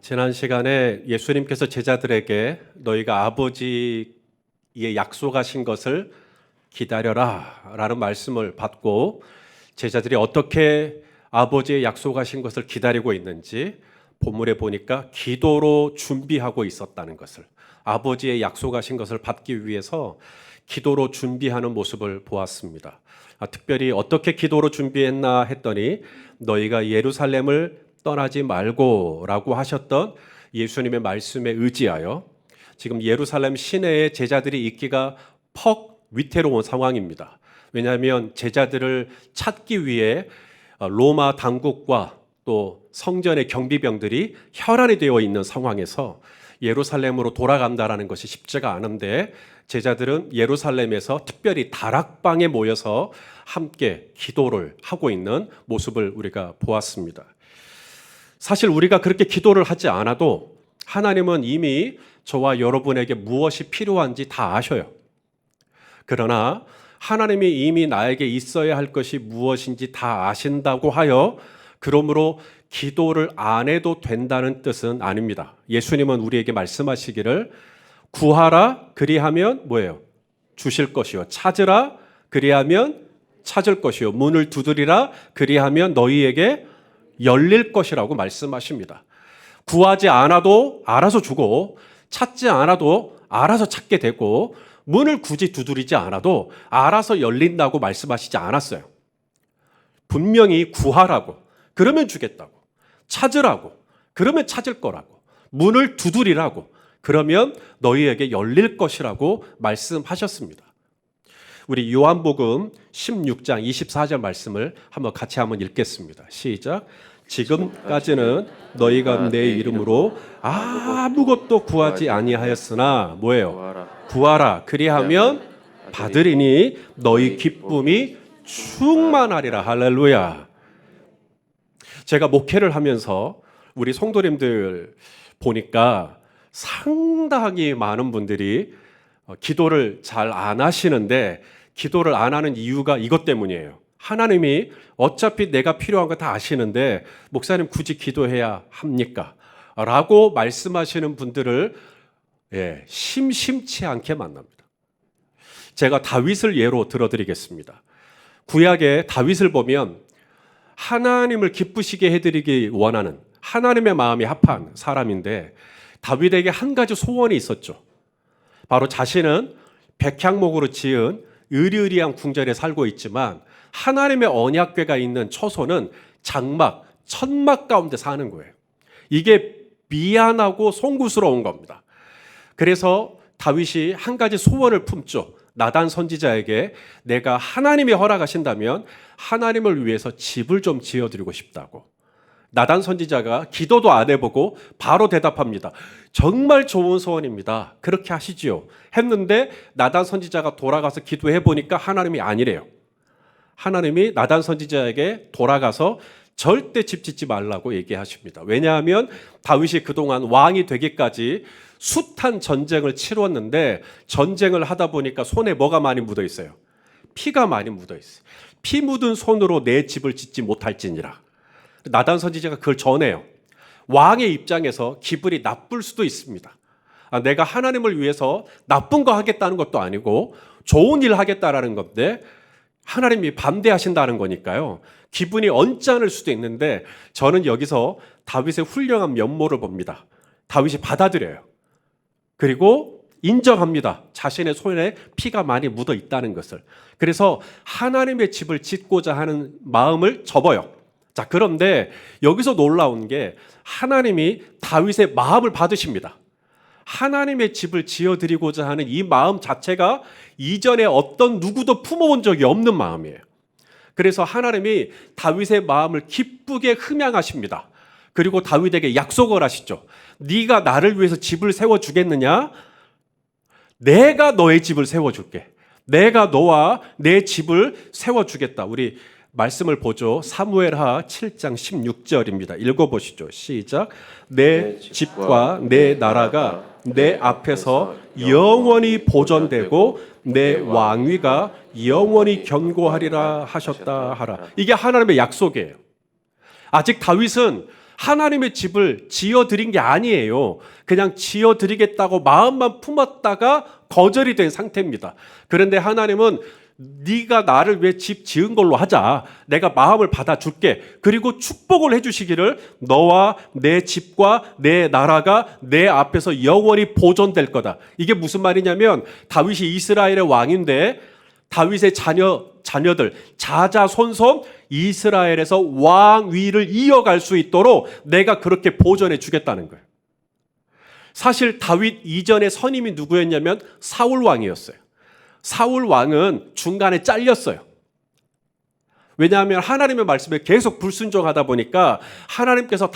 지난 시간에 예수님께서 제자들에게 너희가 아버지의 약속하신 것을 기다려라 라는 말씀을 받고 제자들이 어떻게 아버지의 약속하신 것을 기다리고 있는지 본문에 보니까 기도로 준비하고 있었다는 것을, 아버지의 약속하신 것을 받기 위해서 기도로 준비하는 모습을 보았습니다. 특별히 어떻게 기도로 준비했나 했더니 너희가 예루살렘을 떠나지 말고 라고 하셨던 예수님의 말씀에 의지하여 지금 예루살렘 시내에 제자들이 있기가 퍽 위태로운 상황입니다. 왜냐하면 제자들을 찾기 위해 로마 당국과 또 성전의 경비병들이 혈안이 되어 있는 상황에서 예루살렘으로 돌아간다는 것이 쉽지가 않은데 제자들은 예루살렘에서 특별히 다락방에 모여서 함께 기도를 하고 있는 모습을 우리가 보았습니다. 사실 우리가 그렇게 기도를 하지 않아도 하나님은 이미 저와 여러분에게 무엇이 필요한지 다 아셔요. 그러나 하나님이 이미 나에게 있어야 할 것이 무엇인지 다 아신다고 하여 그러므로 기도를 안 해도 된다는 뜻은 아닙니다. 예수님은 우리에게 말씀하시기를 구하라 그리하면 뭐예요? 주실 것이요. 찾으라 그리하면 찾을 것이요. 문을 두드리라 그리하면 너희에게 열릴 것이라고 말씀하십니다. 구하지 않아도 알아서 주고 찾지 않아도 알아서 찾게 되고 문을 굳이 두드리지 않아도 알아서 열린다고 말씀하시지 않았어요. 분명히 구하라고 그러면 주겠다고, 찾으라고 그러면 찾을 거라고, 문을 두드리라고 그러면 너희에게 열릴 것이라고 말씀하셨습니다. 우리 요한복음 16장 24절 말씀을 같이 한번 읽겠습니다. 시작. 지금까지는 너희가 내 이름으로 아무것도 구하지 아니하였으나 뭐예요? 구하라 그리하면 받으리니 너희 기쁨이 충만하리라. 할렐루야. 제가 목회를 하면서 우리 성도님들 보니까 상당히 많은 분들이 기도를 잘 안 하시는데 기도를 안 하는 이유가 이것 때문이에요. 하나님이 어차피 내가 필요한 거 다 아시는데 목사님 굳이 기도해야 합니까? 라고 말씀하시는 분들을 심심치 않게 만납니다. 제가 다윗을 예로 들어드리겠습니다. 구약의 다윗을 보면 하나님을 기쁘시게 해드리기 원하는 하나님의 마음이 합한 사람인데 다윗에게 한 가지 소원이 있었죠. 바로 자신은 백향목으로 지은 으리으리한 궁전에 살고 있지만 하나님의 언약궤가 있는 처소는 장막, 천막 가운데 사는 거예요. 이게 미안하고 송구스러운 겁니다. 그래서 다윗이 한 가지 소원을 품죠. 나단 선지자에게 내가 하나님이 허락하신다면 하나님을 위해서 집을 좀 지어드리고 싶다고. 나단 선지자가 기도도 안 해보고 바로 대답합니다. 정말 좋은 소원입니다. 그렇게 하시지요. 했는데 나단 선지자가 돌아가서 기도해보니까 하나님이 아니래요. 하나님이 나단 선지자에게 돌아가서 절대 집 짓지 말라고 얘기하십니다. 왜냐하면 다윗이 그동안 왕이 되기까지 숱한 전쟁을 치렀는데 전쟁을 하다 보니까 손에 뭐가 많이 묻어 있어요? 피가 많이 묻어 있어요. 피 묻은 손으로 내 집을 짓지 못할지니라. 나단 선지자가 그걸 전해요. 왕의 입장에서 기분이 나쁠 수도 있습니다. 내가 하나님을 위해서 나쁜 거 하겠다는 것도 아니고 좋은 일 하겠다라는 건데 하나님이 반대하신다는 거니까요. 기분이 언짢을 수도 있는데 저는 여기서 다윗의 훌륭한 면모를 봅니다. 다윗이 받아들여요. 그리고 인정합니다. 자신의 손에 피가 많이 묻어 있다는 것을. 그래서 하나님의 집을 짓고자 하는 마음을 접어요. 자, 그런데 여기서 놀라운 게 하나님이 다윗의 마음을 받으십니다. 하나님의 집을 지어드리고자 하는 이 마음 자체가 이전에 어떤 누구도 품어본 적이 없는 마음이에요. 그래서 하나님이 다윗의 마음을 기쁘게 흠양하십니다. 그리고 다윗에게 약속을 하시죠. 네가 나를 위해서 집을 세워주겠느냐? 내가 너의 집을 세워줄게. 내가 너와 내 집을 세워주겠다. 우리 말씀을 보죠. 사무엘하 7장 16절입니다. 읽어보시죠. 시작. 내 집과 내 나라가 내 앞에서 영원히 보존되고 내 왕위가 영원히 견고하리라 하셨다 하라. 이게 하나님의 약속이에요. 아직 다윗은 하나님의 집을 지어드린 게 아니에요. 그냥 지어드리겠다고 마음만 품었다가 거절이 된 상태입니다. 그런데 하나님은 네가 나를 위해 집 지은 걸로 하자. 내가 마음을 받아줄게. 그리고 축복을 해주시기를 너와 내 집과 내 나라가 내 앞에서 영원히 보존될 거다. 이게 무슨 말이냐면 다윗이 이스라엘의 왕인데 다윗의 자녀들 자자손손 이스라엘에서 왕위를 이어갈 수 있도록 내가 그렇게 보존해 주겠다는 거예요. 사실 다윗 이전의 선임이 누구였냐면 사울 왕이었어요. 사울 왕은 중간에 잘렸어요. 왜냐하면 하나님의 말씀에 계속 불순종하다 보니까 하나님께서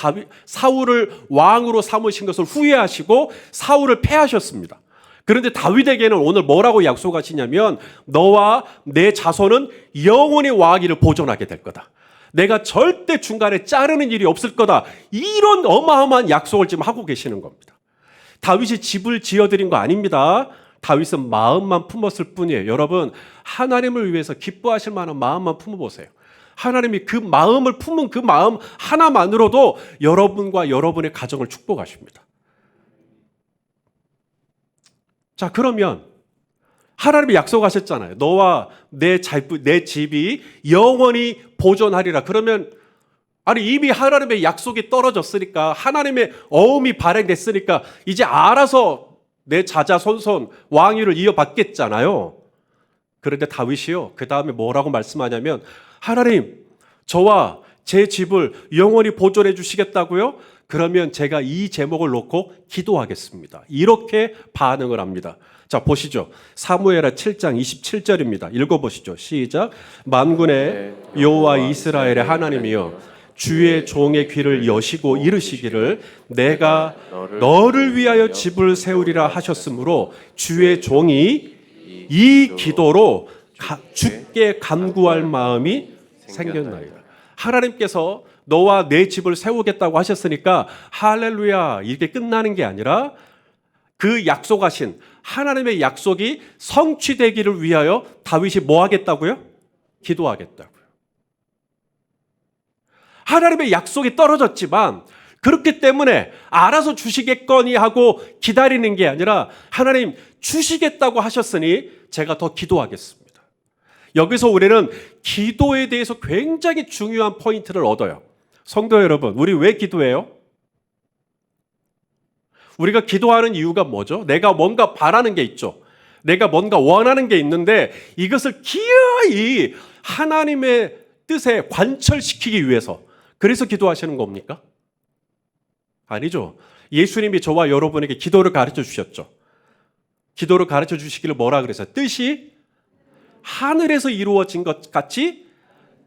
사울을 왕으로 삼으신 것을 후회하시고 사울을 패하셨습니다. 그런데 다윗에게는 오늘 뭐라고 약속하시냐면 너와 내 자손은 영원히 왕위를 보존하게 될 거다. 내가 절대 중간에 자르는 일이 없을 거다. 이런 어마어마한 약속을 지금 하고 계시는 겁니다. 다윗이 집을 지어드린 거 아닙니다. 다윗은 마음만 품었을 뿐이에요. 여러분, 하나님을 위해서 기뻐하실 만한 마음만 품어보세요. 하나님이 그 마음을 품은 그 마음 하나만으로도 여러분과 여러분의 가정을 축복하십니다. 자, 그러면 하나님이 약속하셨잖아요. 너와 내 집이 영원히 보존하리라. 그러면 아니 이미 하나님의 약속이 떨어졌으니까 하나님의 어음이 발행됐으니까 이제 알아서 내 자자손손 왕위를 이어받겠잖아요. 그런데 다윗이요. 그 다음에 뭐라고 말씀하냐면 하나님 저와 제 집을 영원히 보존해 주시겠다고요? 그러면 제가 이 제목을 놓고 기도하겠습니다. 이렇게 반응을 합니다. 자, 보시죠. 사무엘하 7장 27절입니다. 읽어보시죠. 시작. 만군의 여호와 이스라엘의 하나님이여 주의 종의 귀를 여시고 이르시기를 내가 너를 위하여 집을 세우리라 하셨으므로 주의 종이 이 기도로 주께 간구할 마음이 생겼나이다. 하나님께서 너와 내 집을 세우겠다고 하셨으니까 할렐루야 이게 끝나는 게 아니라 그 약속하신 하나님의 약속이 성취되기를 위하여 다윗이 뭐 하겠다고요? 기도하겠다고요. 하나님의 약속이 떨어졌지만 그렇기 때문에 알아서 주시겠거니 하고 기다리는 게 아니라 하나님 주시겠다고 하셨으니 제가 더 기도하겠습니다. 여기서 우리는 기도에 대해서 굉장히 중요한 포인트를 얻어요. 성도 여러분, 우리 왜 기도해요? 우리가 기도하는 이유가 뭐죠? 내가 뭔가 바라는 게 있죠. 내가 뭔가 원하는 게 있는데 이것을 기어이 하나님의 뜻에 관철시키기 위해서 그래서 기도하시는 겁니까? 아니죠. 예수님이 저와 여러분에게 기도를 가르쳐 주셨죠. 기도를 가르쳐 주시기를 뭐라 그랬어요? 뜻이 하늘에서 이루어진 것 같이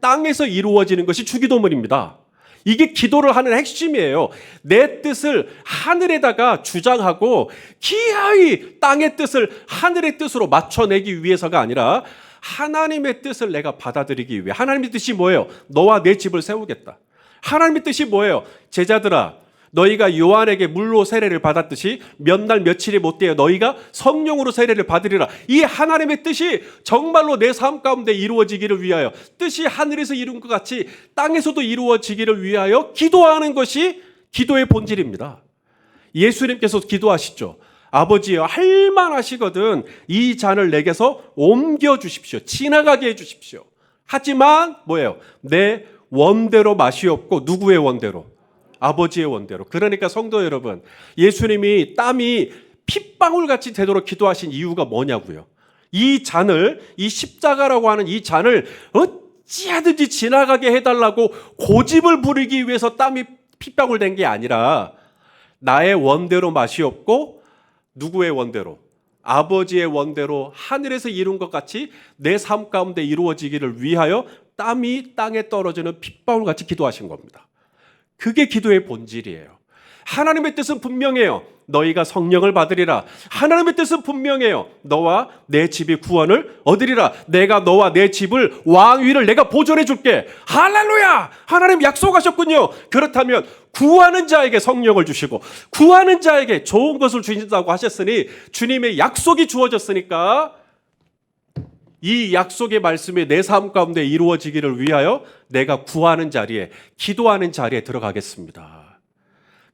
땅에서 이루어지는 것이 주기도문입니다. 이게 기도를 하는 핵심이에요. 내 뜻을 하늘에다가 주장하고 기어이 땅의 뜻을 하늘의 뜻으로 맞춰내기 위해서가 아니라 하나님의 뜻을 내가 받아들이기 위해. 하나님의 뜻이 뭐예요? 너와 내 집을 세우겠다. 하나님의 뜻이 뭐예요? 제자들아, 너희가 요한에게 물로 세례를 받았듯이 몇 날 며칠이 못되어 너희가 성령으로 세례를 받으리라. 이 하나님의 뜻이 정말로 내 삶 가운데 이루어지기를 위하여, 뜻이 하늘에서 이룬 것 같이 땅에서도 이루어지기를 위하여 기도하는 것이 기도의 본질입니다. 예수님께서 기도하시죠. 아버지여, 할만하시거든 이 잔을 내게서 옮겨주십시오. 지나가게 해주십시오. 하지만 뭐예요? 내 원대로 마시옵고. 누구의 원대로? 아버지의 원대로. 그러니까 성도 여러분, 예수님이 땀이 핏방울같이 되도록 기도하신 이유가 뭐냐고요. 이 잔을, 이 십자가라고 하는 이 잔을 어찌하든지 지나가게 해달라고 고집을 부리기 위해서 땀이 핏방울 된 게 아니라 나의 원대로 마시옵고. 누구의 원대로? 아버지의 원대로 하늘에서 이룬 것 같이 내 삶 가운데 이루어지기를 위하여 땀이 땅에 떨어지는 핏방울같이 기도하신 겁니다. 그게 기도의 본질이에요. 하나님의 뜻은 분명해요. 너희가 성령을 받으리라. 하나님의 뜻은 분명해요. 너와 내 집이 구원을 얻으리라. 내가 너와 내 집을 왕위를 내가 보존해 줄게. 할렐루야! 하나님 약속하셨군요. 그렇다면 구하는 자에게 성령을 주시고 구하는 자에게 좋은 것을 주신다고 하셨으니 주님의 약속이 주어졌으니까 이 약속의 말씀이 내 삶 가운데 이루어지기를 위하여 내가 구하는 자리에, 기도하는 자리에 들어가겠습니다.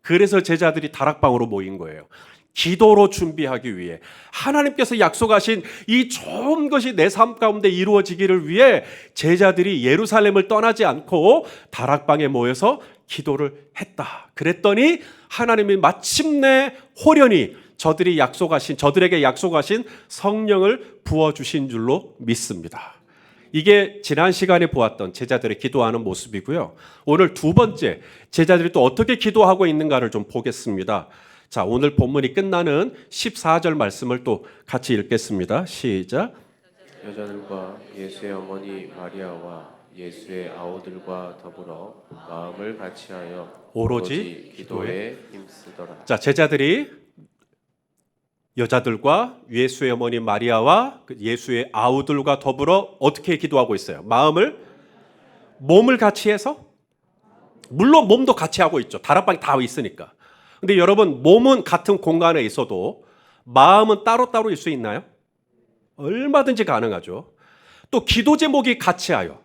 그래서 제자들이 다락방으로 모인 거예요. 기도로 준비하기 위해, 하나님께서 약속하신 이 좋은 것이 내 삶 가운데 이루어지기를 위해 제자들이 예루살렘을 떠나지 않고 다락방에 모여서 기도를 했다. 그랬더니 하나님이 마침내 호련히 저들에게 약속하신 성령을 부어주신 줄로 믿습니다. 이게 지난 시간에 보았던 제자들의 기도하는 모습이고요. 오늘 두 번째, 제자들이 또 어떻게 기도하고 있는가를 좀 보겠습니다. 자, 오늘 본문이 끝나는 14절 말씀을 또 같이 읽겠습니다. 시작. 여자들과 예수의 어머니 마리아와 예수의 아우들과 더불어 마음을 같이하여 오로지 기도에 힘쓰더라. 자, 제자들이 여자들과 예수의 어머니 마리아와 예수의 아우들과 더불어 어떻게 기도하고 있어요? 몸을 같이 해서? 물론 몸도 같이 하고 있죠. 다락방이 다 있으니까. 근데 여러분, 몸은 같은 공간에 있어도 마음은 따로따로일 수 있나요? 얼마든지 가능하죠. 또 기도 제목이 같이 하여.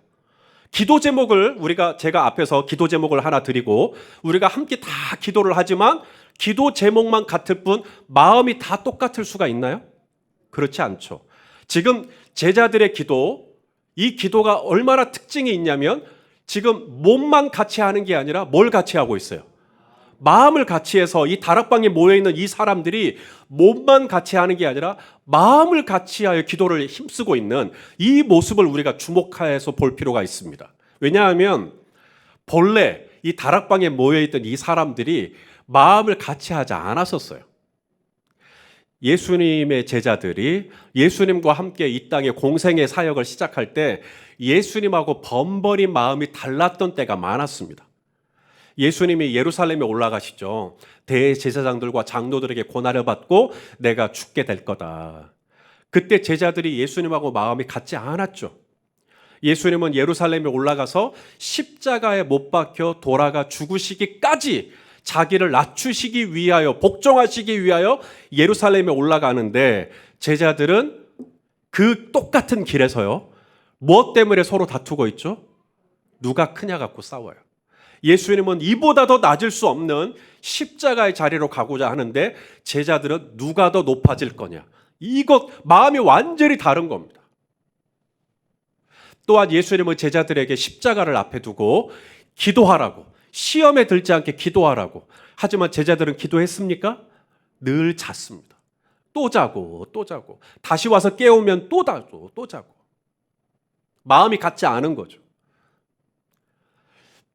기도 제목을 제가 앞에서 기도 제목을 하나 드리고 우리가 함께 다 기도를 하지만 기도 제목만 같을 뿐 마음이 다 똑같을 수가 있나요? 그렇지 않죠. 지금 제자들의 기도, 이 기도가 얼마나 특징이 있냐면 지금 몸만 같이 하는 게 아니라 뭘 같이 하고 있어요? 마음을 같이 해서 이 다락방에 모여있는 이 사람들이 몸만 같이 하는 게 아니라 마음을 같이 하여 기도를 힘쓰고 있는 이 모습을 우리가 주목해서 볼 필요가 있습니다. 왜냐하면 본래 이 다락방에 모여있던 이 사람들이 마음을 같이 하지 않았었어요. 예수님의 제자들이 예수님과 함께 이 땅의 공생의 사역을 시작할 때 예수님하고 번번이 마음이 달랐던 때가 많았습니다. 예수님이 예루살렘에 올라가시죠. 대제사장들과 장로들에게 고난을 받고 내가 죽게 될 거다. 그때 제자들이 예수님하고 마음이 같지 않았죠. 예수님은 예루살렘에 올라가서 십자가에 못 박혀 돌아가 죽으시기까지 자기를 낮추시기 위하여, 복종하시기 위하여 예루살렘에 올라가는데 제자들은 그 똑같은 길에서요, 무엇 때문에 서로 다투고 있죠? 누가 크냐 갖고 싸워요. 예수님은 이보다 더 낮을 수 없는 십자가의 자리로 가고자 하는데 제자들은 누가 더 높아질 거냐. 마음이 완전히 다른 겁니다. 또한 예수님은 제자들에게 십자가를 앞에 두고 기도하라고, 시험에 들지 않게 기도하라고. 하지만 제자들은 기도했습니까? 늘 잤습니다. 또 자고 또 자고 다시 와서 깨우면 또 자고 또 자고. 마음이 같지 않은 거죠.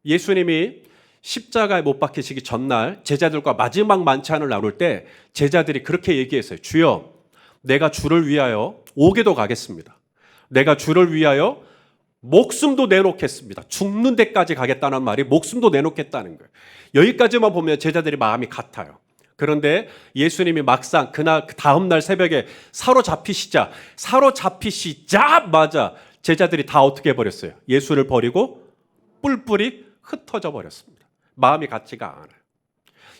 예수님이 십자가에 못 박히시기 전날 제자들과 마지막 만찬을 나눌 때 제자들이 그렇게 얘기했어요. 주여, 내가 주를 위하여 옥에도 가겠습니다. 내가 주를 위하여 목숨도 내놓겠습니다. 죽는 데까지 가겠다는 말이 목숨도 내놓겠다는 거예요. 여기까지만 보면 제자들이 마음이 같아요. 그런데 예수님이 막상 그 다음 날 새벽에 사로잡히시자마자 제자들이 다 어떻게 해버렸어요? 예수를 버리고 뿔뿔이 흩어져 버렸습니다. 마음이 같지가 않아요.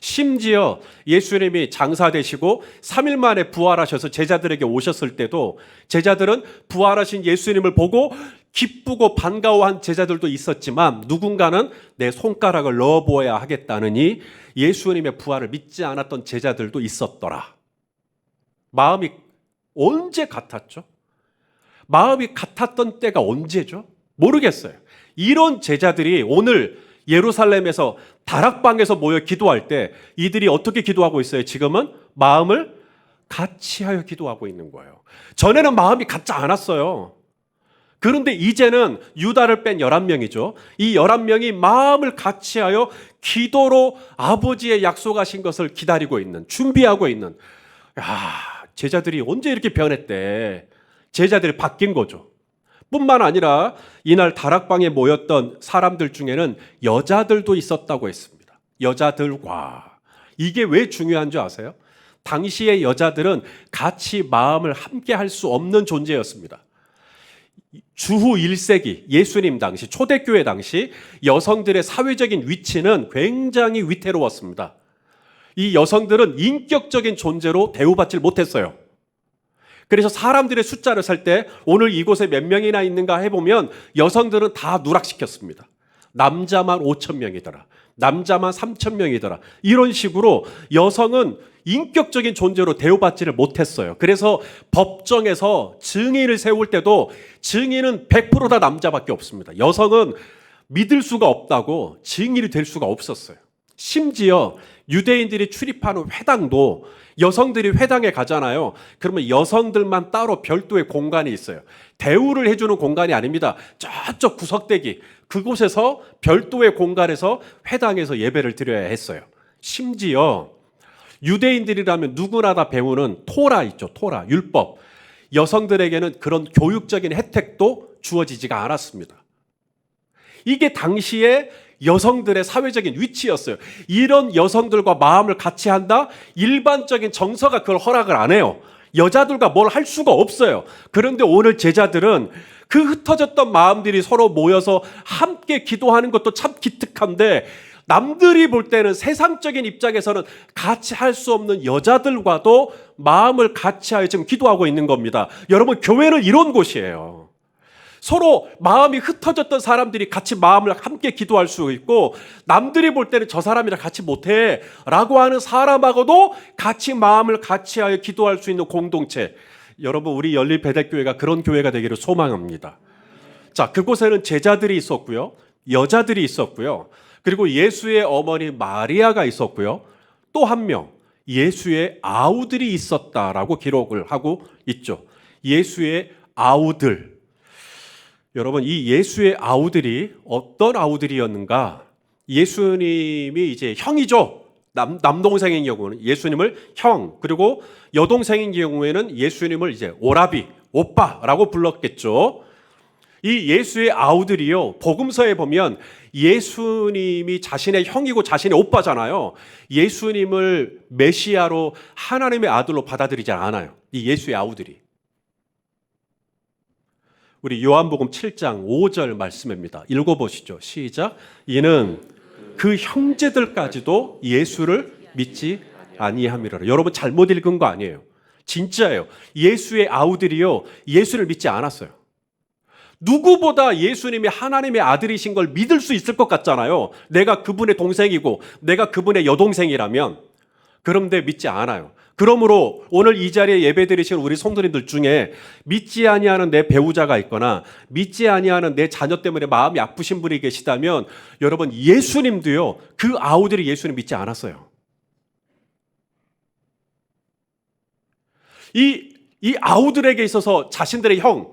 심지어 예수님이 장사되시고 3일 만에 부활하셔서 제자들에게 오셨을 때도 제자들은 부활하신 예수님을 보고 기쁘고 반가워한 제자들도 있었지만 누군가는 내 손가락을 넣어보아야 하겠다느니 예수님의 부활을 믿지 않았던 제자들도 있었더라. 마음이 언제 같았죠? 마음이 같았던 때가 언제죠? 모르겠어요. 이런 제자들이 오늘 예루살렘에서 다락방에서 모여 기도할 때 이들이 어떻게 기도하고 있어요? 지금은 마음을 같이 하여 기도하고 있는 거예요. 전에는 마음이 같지 않았어요. 그런데 이제는 유다를 뺀 11명이죠. 이 11명이 마음을 같이 하여 기도로 아버지의 약속하신 것을 기다리고 있는, 준비하고 있는. 제자들이 언제 이렇게 변했대? 제자들이 바뀐 거죠. 뿐만 아니라 이날 다락방에 모였던 사람들 중에는 여자들도 있었다고 했습니다. 여자들과. 이게 왜 중요한 줄 아세요? 당시의 여자들은 같이 마음을 함께 할 수 없는 존재였습니다. 주후 1세기 예수님 당시, 초대교회 당시 여성들의 사회적인 위치는 굉장히 위태로웠습니다. 이 여성들은 인격적인 존재로 대우받지 못했어요. 그래서 사람들의 숫자를 셀 때 오늘 이곳에 몇 명이나 있는가 해보면 여성들은 다 누락시켰습니다. 남자만 5,000명이더라. 남자만 3,000명이더라. 이런 식으로 여성은 인격적인 존재로 대우받지를 못했어요. 그래서 법정에서 증인을 세울 때도 증인은 100% 다 남자밖에 없습니다. 여성은 믿을 수가 없다고 증인이 될 수가 없었어요. 심지어 유대인들이 출입하는 회당도 여성들이 회당에 가잖아요. 그러면 여성들만 따로 별도의 공간이 있어요. 대우를 해주는 공간이 아닙니다. 저쪽 구석대기 그곳에서 별도의 공간에서 회당에서 예배를 드려야 했어요. 심지어 유대인들이라면 누구나 다 배우는 토라 있죠. 토라, 율법. 여성들에게는 그런 교육적인 혜택도 주어지지가 않았습니다. 이게 당시에 여성들의 사회적인 위치였어요. 이런 여성들과 마음을 같이 한다? 일반적인 정서가 그걸 허락을 안 해요. 여자들과 뭘 할 수가 없어요. 그런데 오늘 제자들은 그 흩어졌던 마음들이 서로 모여서 함께 기도하는 것도 참 기특한데 남들이 볼 때는 세상적인 입장에서는 같이 할 수 없는 여자들과도 마음을 같이 하여 지금 기도하고 있는 겁니다. 여러분, 교회는 이런 곳이에요. 서로 마음이 흩어졌던 사람들이 같이 마음을 함께 기도할 수 있고 남들이 볼 때는 저 사람이랑 같이 못해 라고 하는 사람하고도 같이 마음을 같이 하여 기도할 수 있는 공동체. 여러분, 우리 열린 베델교회가 그런 교회가 되기를 소망합니다. 자, 그곳에는 제자들이 있었고요. 여자들이 있었고요. 그리고 예수의 어머니 마리아가 있었고요. 또 한 명, 예수의 아우들이 있었다라고 기록을 하고 있죠. 예수의 아우들. 여러분, 이 예수의 아우들이 어떤 아우들이었는가? 예수님이 이제 형이죠. 남동생인 경우는 예수님을 형, 그리고 여동생인 경우에는 예수님을 이제 오라비, 오빠라고 불렀겠죠. 이 예수의 아우들이요, 복음서에 보면 예수님이 자신의 형이고 자신의 오빠잖아요. 예수님을 메시아로 하나님의 아들로 받아들이지 않아요. 이 예수의 아우들이. 우리 요한복음 7장 5절 말씀입니다. 읽어보시죠. 시작. 이는 그 형제들까지도 예수를 믿지 아니함이라. 여러분, 잘못 읽은 거 아니에요. 진짜예요. 예수의 아우들이요, 예수를 믿지 않았어요. 누구보다 예수님이 하나님의 아들이신 걸 믿을 수 있을 것 같잖아요. 내가 그분의 동생이고 내가 그분의 여동생이라면. 그런데 믿지 않아요. 그러므로 오늘 이 자리에 예배드리신 우리 성도님들 중에 믿지 아니하는 내 배우자가 있거나 믿지 아니하는 내 자녀 때문에 마음이 아프신 분이 계시다면 여러분, 예수님도요, 그 아우들이 예수님 믿지 않았어요. 이 아우들에게 있어서 자신들의 형,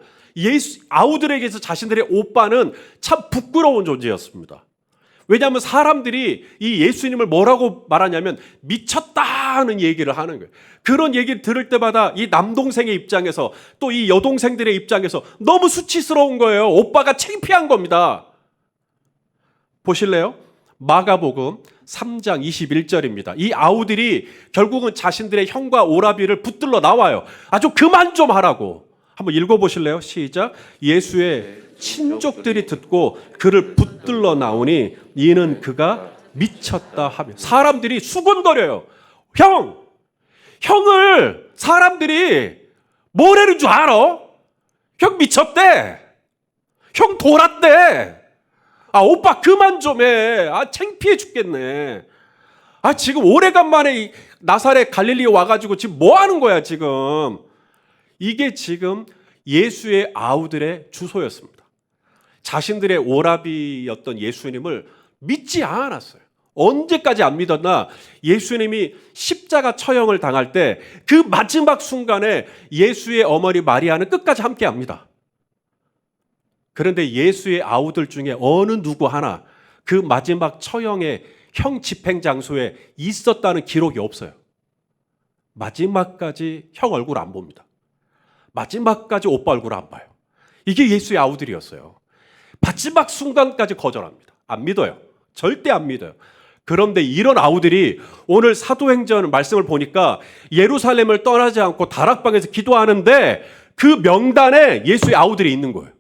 아우들에게 있어서 자신들의 오빠는 참 부끄러운 존재였습니다. 왜냐하면 사람들이 이 예수님을 뭐라고 말하냐면 미쳤다는 얘기를 하는 거예요. 그런 얘기를 들을 때마다 이 남동생의 입장에서 또 이 여동생들의 입장에서 너무 수치스러운 거예요. 오빠가 창피한 겁니다. 보실래요? 마가복음 3장 21절입니다. 이 아우들이 결국은 자신들의 형과 오라비를 붙들러 나와요. 아주 그만 좀 하라고. 한번 읽어보실래요? 시작. 예수의 친족들이 듣고 그를 붙들러 나오니 이는 그가 미쳤다 하며. 사람들이 수군거려요. 형을 사람들이 뭐라는 줄 알아? 형 미쳤대. 형 돌았대. 아, 오빠 그만 좀 해. 아, 창피해 죽겠네. 아, 지금 오래간만에 나사렛 갈릴리에 와가지고 지금 뭐 하는 거야 지금. 이게 지금 예수의 아우들의 주소였습니다. 자신들의 오라비였던 예수님을 믿지 않았어요. 언제까지 안 믿었나? 예수님이 십자가 처형을 당할 때 그 마지막 순간에 예수의 어머니 마리아는 끝까지 함께합니다. 그런데 예수의 아우들 중에 어느 누구 하나 그 마지막 처형의 형 집행 장소에 있었다는 기록이 없어요. 마지막까지 형 얼굴 안 봅니다. 마지막까지 오빠 얼굴 안 봐요. 이게 예수의 아우들이었어요. 마지막 순간까지 거절합니다. 안 믿어요. 절대 안 믿어요. 그런데 이런 아우들이 오늘 사도행전 말씀을 보니까 예루살렘을 떠나지 않고 다락방에서 기도하는데 그 명단에 예수의 아우들이 있는 거예요.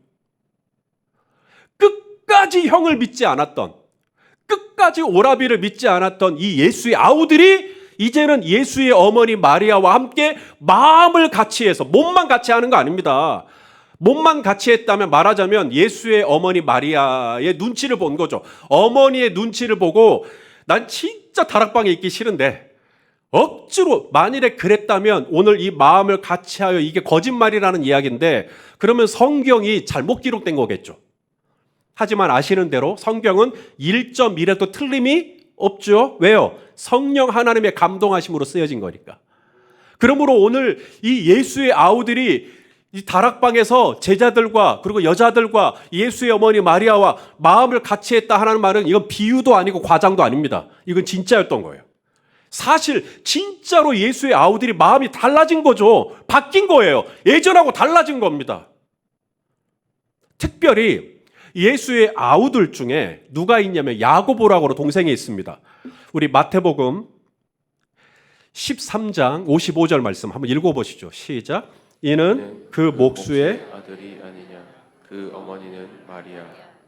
끝까지 형을 믿지 않았던, 끝까지 오라비를 믿지 않았던 이 예수의 아우들이 이제는 예수의 어머니 마리아와 함께 마음을 같이 해서 몸만 같이 하는 거 아닙니다. 몸만 같이 했다면 말하자면 예수의 어머니 마리아의 눈치를 본 거죠. 어머니의 눈치를 보고 난 진짜 다락방에 있기 싫은데 억지로 만일에 그랬다면 오늘 이 마음을 같이 하여 이게 거짓말이라는 이야기인데 그러면 성경이 잘못 기록된 거겠죠. 하지만 아시는 대로 성경은 1.1에도 틀림이 없죠. 왜요? 성령 하나님의 감동하심으로 쓰여진 거니까. 그러므로 오늘 이 예수의 아우들이 이 다락방에서 제자들과 그리고 여자들과 예수의 어머니 마리아와 마음을 같이 했다 하는 말은 이건 비유도 아니고 과장도 아닙니다. 이건 진짜였던 거예요. 사실 진짜로 예수의 아우들이 마음이 달라진 거죠. 바뀐 거예요. 예전하고 달라진 겁니다. 특별히 예수의 아우들 중에 누가 있냐면 야고보라고 동생이 있습니다. 우리 마태복음 13장 55절 말씀 한번 읽어보시죠. 시작. 이는 그 목수의 아들이 아니냐. 그 어머니는 마리아.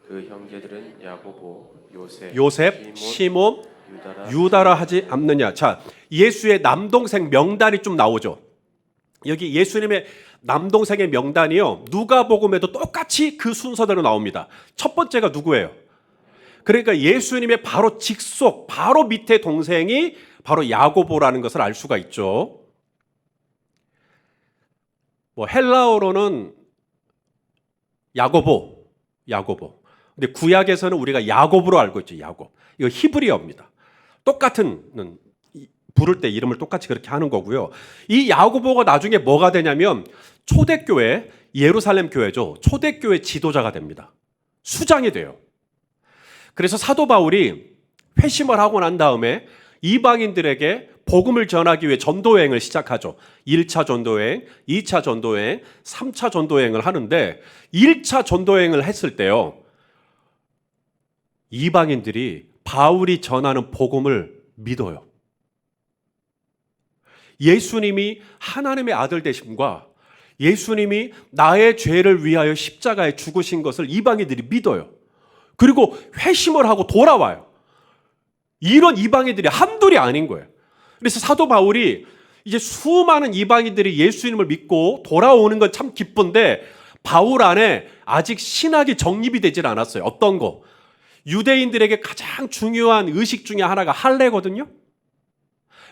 그 형제들은 야고보, 요셉, 시몬, 유다라. 유다라 하지 않느냐. 자, 예수의 남동생 명단이 좀 나오죠. 여기 예수님의 남동생의 명단이요. 누가복음에도 똑같이 그 순서대로 나옵니다. 첫 번째가 누구예요? 그러니까 예수님의 바로 직속, 바로 밑에 동생이 바로 야고보라는 것을 알 수가 있죠. 뭐 헬라어로는 야고보. 근데 구약에서는 우리가 야곱으로 알고 있죠. 야곱. 이거 히브리어입니다. 똑같은 부를 때 이름을 똑같이 그렇게 하는 거고요. 이 야고보가 나중에 뭐가 되냐면 초대교회, 예루살렘 교회죠. 초대교회 지도자가 됩니다. 수장이 돼요. 그래서 사도 바울이 회심을 하고 난 다음에 이방인들에게 복음을 전하기 위해 전도여행을 시작하죠. 1차 전도여행, 2차 전도여행, 3차 전도여행을 하는데 1차 전도여행을 했을 때요. 이방인들이 바울이 전하는 복음을 믿어요. 예수님이 하나님의 아들 되심과 예수님이 나의 죄를 위하여 십자가에 죽으신 것을 이방인들이 믿어요. 그리고 회심을 하고 돌아와요. 이런 이방인들이 한둘이 아닌 거예요. 그래서 사도 바울이 이제 수많은 이방인들이 예수님을 믿고 돌아오는 건 참 기쁜데 바울 안에 아직 신학이 정립이 되질 않았어요. 어떤 거? 유대인들에게 가장 중요한 의식 중에 하나가 할례거든요.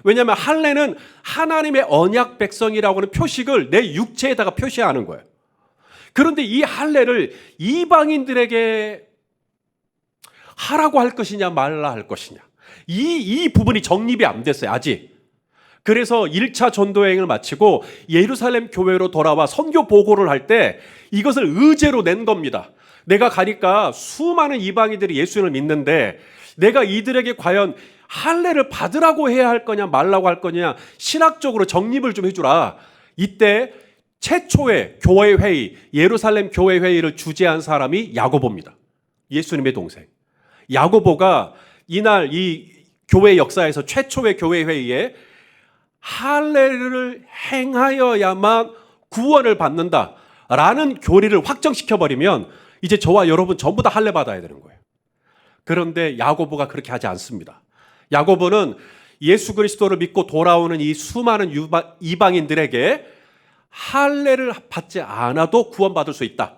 왜냐하면 할례는 하나님의 언약 백성이라고 하는 표식을 내 육체에다가 표시하는 거예요. 그런데 이 할례를 이방인들에게 하라고 할 것이냐 말라 할 것이냐. 이 부분이 정립이 안 됐어요. 아직. 그래서 1차 전도여행을 마치고 예루살렘 교회로 돌아와 선교 보고를 할 때 이것을 의제로 낸 겁니다. 내가 가니까 수많은 이방인들이 예수님을 믿는데 내가 이들에게 과연 할례를 받으라고 해야 할 거냐 말라고 할 거냐 신학적으로 정립을 좀 해주라. 이때 최초의 교회 회의, 예루살렘 교회 회의를 주재한 사람이 야고보입니다. 예수님의 동생. 야고보가 이날 이 교회 역사에서 최초의 교회 회의에 할례를 행하여야만 구원을 받는다라는 교리를 확정시켜버리면 이제 저와 여러분 전부 다 할례 받아야 되는 거예요. 그런데 야고보가 그렇게 하지 않습니다. 야고보는 예수 그리스도를 믿고 돌아오는 이 수많은 이방인들에게 할례를 받지 않아도 구원받을 수 있다.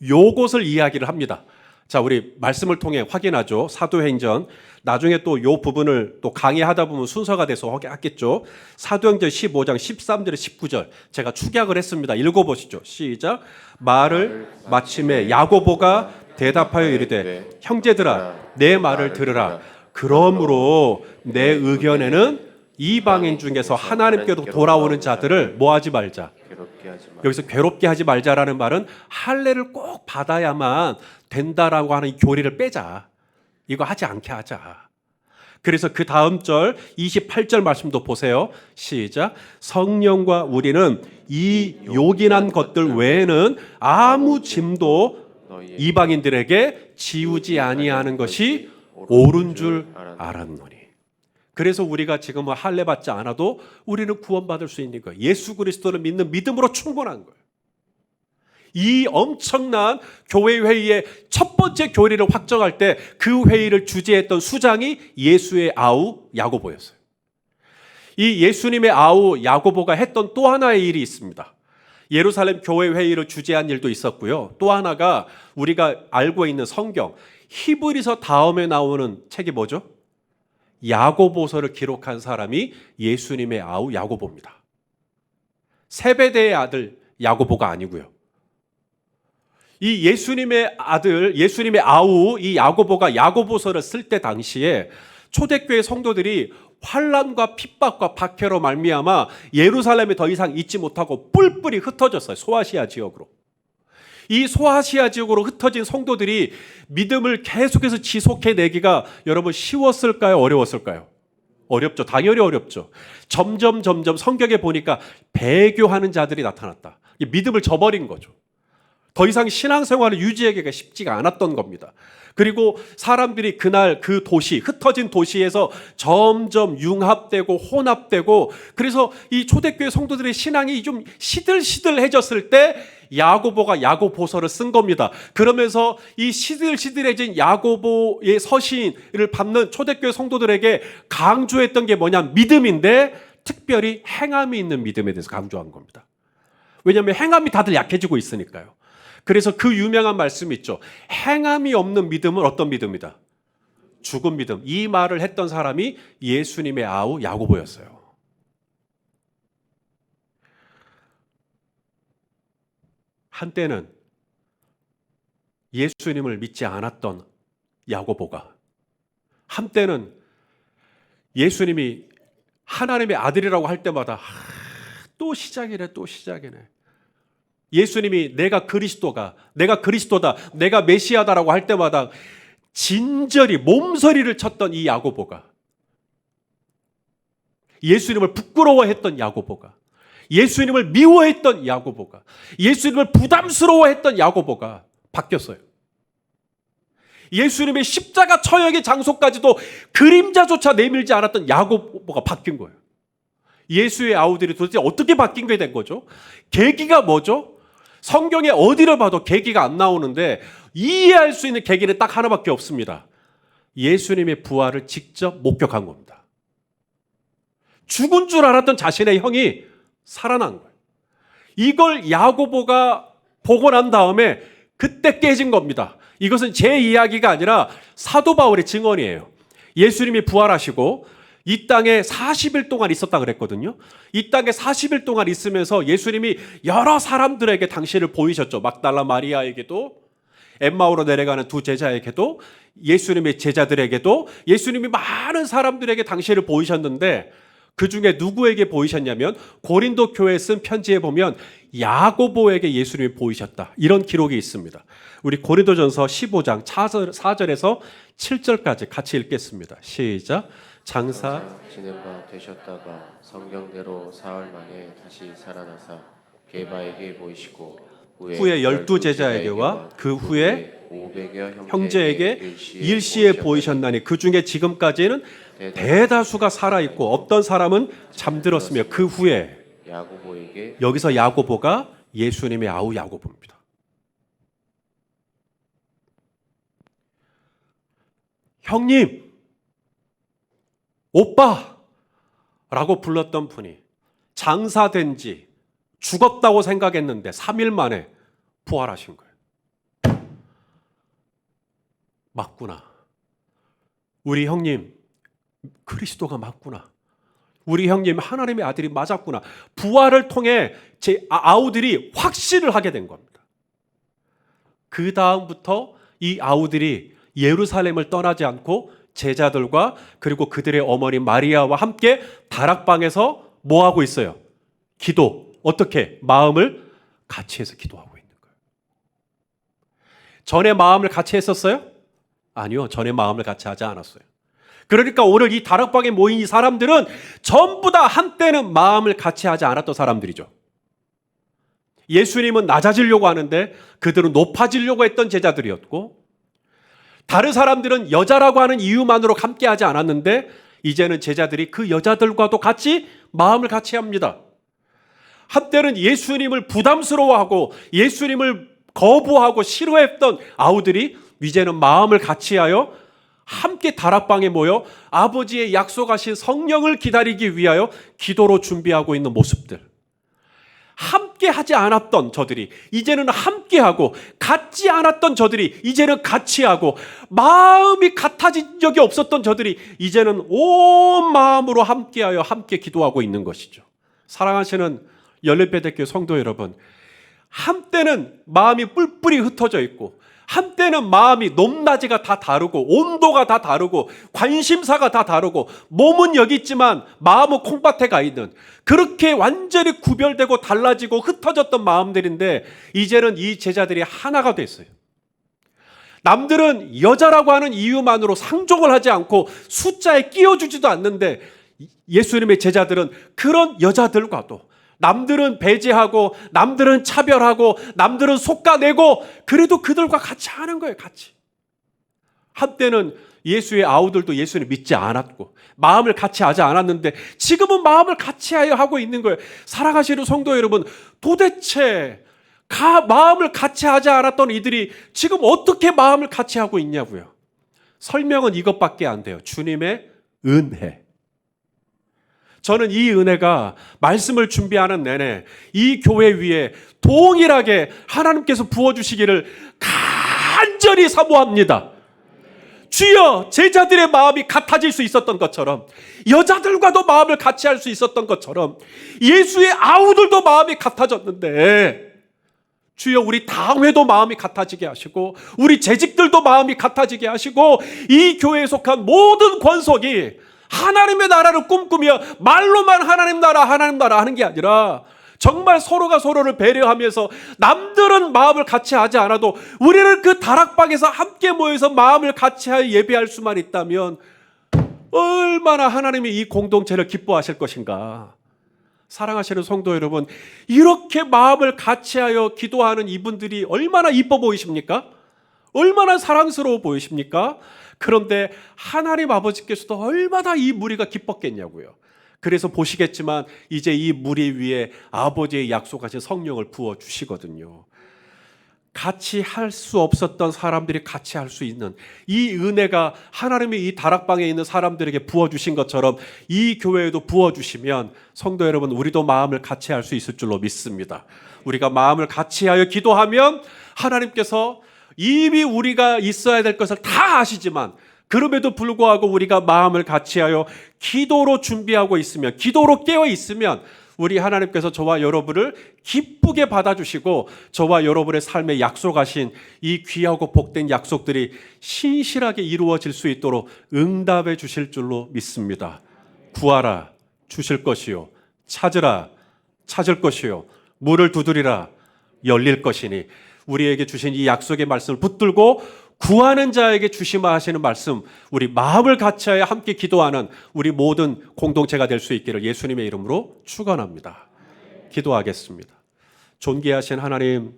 요것을 이야기를 합니다. 자, 우리 말씀을 통해 확인하죠. 사도행전. 나중에 또 요 부분을 또 강의하다 보면 순서가 돼서 하겠죠. 사도행전 15장 13절에 19절. 제가 축약을 했습니다. 읽어보시죠. 시작. 말을 마침에 야고보가 대답하여 이르되 형제들아 내 말을 들으라. 그러므로 내 의견에는 이방인 중에서 하나님께로 돌아오는 자들을 뭐하지 말자. 여기서 괴롭게 하지 말자라는 말은 할례를 꼭 받아야만 된다라고 하는 교리를 빼자. 이거 하지 않게 하자. 그래서 그 다음 절 28절 말씀도 보세요. 시작. 성령과 우리는 이 요긴한 것들 외에는 아무 짐도 이방인들에게 지우지 아니하는 것이 옳은 줄 알았노니. 그래서 우리가 지금 할례 받지 않아도 우리는 구원받을 수 있는 거예요. 예수 그리스도를 믿는 믿음으로 충분한 거예요. 이 엄청난 교회 회의의 첫 번째 교리를 확정할 때 그 회의를 주재했던 수장이 예수의 아우 야고보였어요. 이 예수님의 아우 야고보가 했던 또 하나의 일이 있습니다. 예루살렘 교회 회의를 주재한 일도 있었고요. 또 하나가 우리가 알고 있는 성경 히브리서 다음에 나오는 책이 뭐죠? 야고보서를 기록한 사람이 예수님의 아우 야고보입니다. 세베대의 아들 야고보가 아니고요. 이 예수님의 아들, 예수님의 아우 이 야고보가 야고보서를 쓸 때 당시에 초대교회 성도들이 환난과 핍박과 박해로 말미암아 예루살렘에 더 이상 있지 못하고 뿔뿔이 흩어졌어요. 소아시아 지역으로. 이 소아시아 지역으로 흩어진 성도들이 믿음을 계속해서 지속해내기가 여러분 쉬웠을까요? 어려웠을까요? 어렵죠. 당연히 어렵죠. 점점 성경에 보니까 배교하는 자들이 나타났다. 믿음을 저버린 거죠. 더 이상 신앙생활을 유지하기가 쉽지가 않았던 겁니다. 그리고 사람들이 그날 그 도시, 흩어진 도시에서 점점 융합되고 혼합되고 그래서 이 초대교회 성도들의 신앙이 좀 시들시들해졌을 때 야고보가 야고보서를 쓴 겁니다. 그러면서 이 시들시들해진 야고보의 서신을 받는 초대교회 성도들에게 강조했던 게 뭐냐? 믿음인데 특별히 행함이 있는 믿음에 대해서 강조한 겁니다. 왜냐하면 행함이 다들 약해지고 있으니까요. 그래서 그 유명한 말씀이 있죠. 행함이 없는 믿음은 어떤 믿음이다? 죽은 믿음. 이 말을 했던 사람이 예수님의 아우 야고보였어요. 한때는 예수님을 믿지 않았던 야고보가 한때는 예수님이 하나님의 아들이라고 할 때마다 또 시작이네. 예수님이 내가 그리스도다, 내가 메시아다라고 할 때마다 진절이 몸서리를 쳤던 이 야고보가, 예수님을 부끄러워했던 야고보가, 예수님을 미워했던 야고보가, 예수님을 부담스러워했던 야고보가 바뀌었어요. 예수님의 십자가 처형의 장소까지도 그림자조차 내밀지 않았던 야고보가 바뀐 거예요. 예수의 아우들이 도대체 어떻게 바뀐 게 된 거죠? 계기가 뭐죠? 성경에 어디를 봐도 계기가 안 나오는데 이해할 수 있는 계기는 딱 하나밖에 없습니다. 예수님의 부활을 직접 목격한 겁니다. 죽은 줄 알았던 자신의 형이 살아난 거예요. 이걸 야고보가 보고 난 다음에 그때 깨진 겁니다. 이것은 제 이야기가 아니라 사도 바울의 증언이에요. 예수님이 부활하시고 이 땅에 40일 동안 있었다 그랬거든요. 이 땅에 40일 동안 있으면서 예수님이 여러 사람들에게 당신을 보이셨죠. 막달라 마리아에게도, 엠마오로 내려가는 두 제자에게도, 예수님의 제자들에게도, 예수님이 많은 사람들에게 당신을 보이셨는데 그 중에 누구에게 보이셨냐면 고린도 교회에 쓴 편지에 보면 야고보에게 예수님이 보이셨다. 이런 기록이 있습니다. 우리 고린도전서 15장 4절에서 7절까지 같이 읽겠습니다. 시작. 장사 지낸 바 되셨다가 성경대로 사흘 만에 다시 살아나사 게바에게 보이시고 후에 12제자에게와 그 후에 500여 형제에게 일시에 보이셨나니 그 중에 지금까지는 대다수가 살아있고 없던 사람은 잠들었으며 그 후에 야고보에게 여기서 야고보가 예수님의 아우 야고보입니다. 형님, 오빠라고 불렀던 분이 장사된 지 죽었다고 생각했는데 3일 만에 부활하신 거예요. 맞구나. 우리 형님 그리스도가 맞구나. 우리 형님 하나님의 아들이 맞았구나. 부활을 통해 제 아우들이 확신을 하게 된 겁니다. 그 다음부터 이 아우들이 예루살렘을 떠나지 않고 제자들과 그리고 그들의 어머니 마리아와 함께 다락방에서 뭐 하고 있어요? 기도. 어떻게? 마음을 같이 해서 기도하고 있는 거예요. 전에 마음을 같이 했었어요? 아니요. 전에 마음을 같이 하지 않았어요. 그러니까 오늘 이 다락방에 모인 이 사람들은 전부 다 한때는 마음을 같이 하지 않았던 사람들이죠. 예수님은 낮아지려고 하는데 그들은 높아지려고 했던 제자들이었고, 다른 사람들은 여자라고 하는 이유만으로 함께하지 않았는데 이제는 제자들이 그 여자들과도 같이 마음을 같이 합니다. 한때는 예수님을 부담스러워하고 예수님을 거부하고 싫어했던 아우들이 이제는 마음을 같이하여 함께 다락방에 모여 아버지의 약속하신 성령을 기다리기 위하여 기도로 준비하고 있는 모습들. 함께 하지 않았던 저들이 이제는 함께 하고, 같지 않았던 저들이 이제는 같이 하고, 마음이 같아진 적이 없었던 저들이 이제는 온 마음으로 함께하여 함께 기도하고 있는 것이죠. 사랑하시는 열린배대교회 성도 여러분, 한때는 마음이 뿔뿔이 흩어져 있고, 한때는 마음이 높낮이가 다 다르고, 온도가 다 다르고, 관심사가 다 다르고, 몸은 여기 있지만 마음은 콩밭에 가 있는, 그렇게 완전히 구별되고 달라지고 흩어졌던 마음들인데, 이제는 이 제자들이 하나가 됐어요. 남들은 여자라고 하는 이유만으로 상종을 하지 않고 숫자에 끼워주지도 않는데, 예수님의 제자들은 그런 여자들과도, 남들은 배제하고, 남들은 차별하고, 남들은 솎아내고, 그래도 그들과 같이 하는 거예요. 같이. 한때는 예수의 아우들도 예수를 믿지 않았고 마음을 같이 하지 않았는데, 지금은 마음을 같이 하고 있는 거예요. 사랑하시는 성도 여러분, 도대체 마음을 같이 하지 않았던 이들이 지금 어떻게 마음을 같이 하고 있냐고요. 설명은 이것밖에 안 돼요. 주님의 은혜. 저는 이 은혜가 말씀을 준비하는 내내 이 교회 위에 동일하게 하나님께서 부어주시기를 간절히 사모합니다. 주여, 제자들의 마음이 같아질 수 있었던 것처럼, 여자들과도 마음을 같이 할 수 있었던 것처럼, 예수의 아우들도 마음이 같아졌는데, 주여, 우리 당회도 마음이 같아지게 하시고, 우리 재직들도 마음이 같아지게 하시고, 이 교회에 속한 모든 권속이 하나님의 나라를 꿈꾸며 말로만 하나님 나라 하는 게 아니라, 정말 서로가 서로를 배려하면서 남들은 마음을 같이 하지 않아도 우리는 그 다락방에서 함께 모여서 마음을 같이 하여 예배할 수만 있다면 얼마나 하나님이 이 공동체를 기뻐하실 것인가. 사랑하시는 성도 여러분, 이렇게 마음을 같이하여 기도하는 이분들이 얼마나 이뻐 보이십니까? 얼마나 사랑스러워 보이십니까? 그런데 하나님 아버지께서도 얼마나 이 무리가 기뻤겠냐고요. 그래서 보시겠지만 이제 이 무리 위에 아버지의 약속하신 성령을 부어주시거든요. 같이 할 수 없었던 사람들이 같이 할 수 있는 이 은혜가 하나님이 이 다락방에 있는 사람들에게 부어주신 것처럼 이 교회에도 부어주시면, 성도 여러분, 우리도 마음을 같이 할 수 있을 줄로 믿습니다. 우리가 마음을 같이 하여 기도하면 하나님께서 이미 우리가 있어야 될 것을 다 아시지만, 그럼에도 불구하고 우리가 마음을 같이하여 기도로 준비하고 있으면, 기도로 깨어 있으면, 우리 하나님께서 저와 여러분을 기쁘게 받아주시고 저와 여러분의 삶에 약속하신 이 귀하고 복된 약속들이 신실하게 이루어질 수 있도록 응답해 주실 줄로 믿습니다. 구하라, 주실 것이요, 찾으라, 찾을 것이요, 문을 두드리라, 열릴 것이니, 우리에게 주신 이 약속의 말씀을 붙들고 구하는 자에게 주시마 하시는 말씀, 우리 마음을 같이하여 함께 기도하는 우리 모든 공동체가 될 수 있기를 예수님의 이름으로 축원합니다. 기도하겠습니다. 존귀하신 하나님,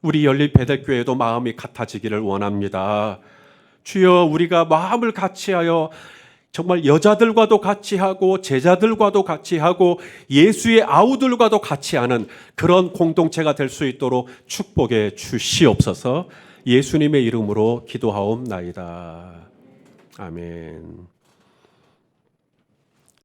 우리 열린 베델교회도 마음이 같아지기를 원합니다. 주여, 우리가 마음을 같이하여 정말 여자들과도 같이 하고 제자들과도 같이 하고 예수의 아우들과도 같이 하는 그런 공동체가 될 수 있도록 축복해 주시옵소서. 예수님의 이름으로 기도하옵나이다. 아멘.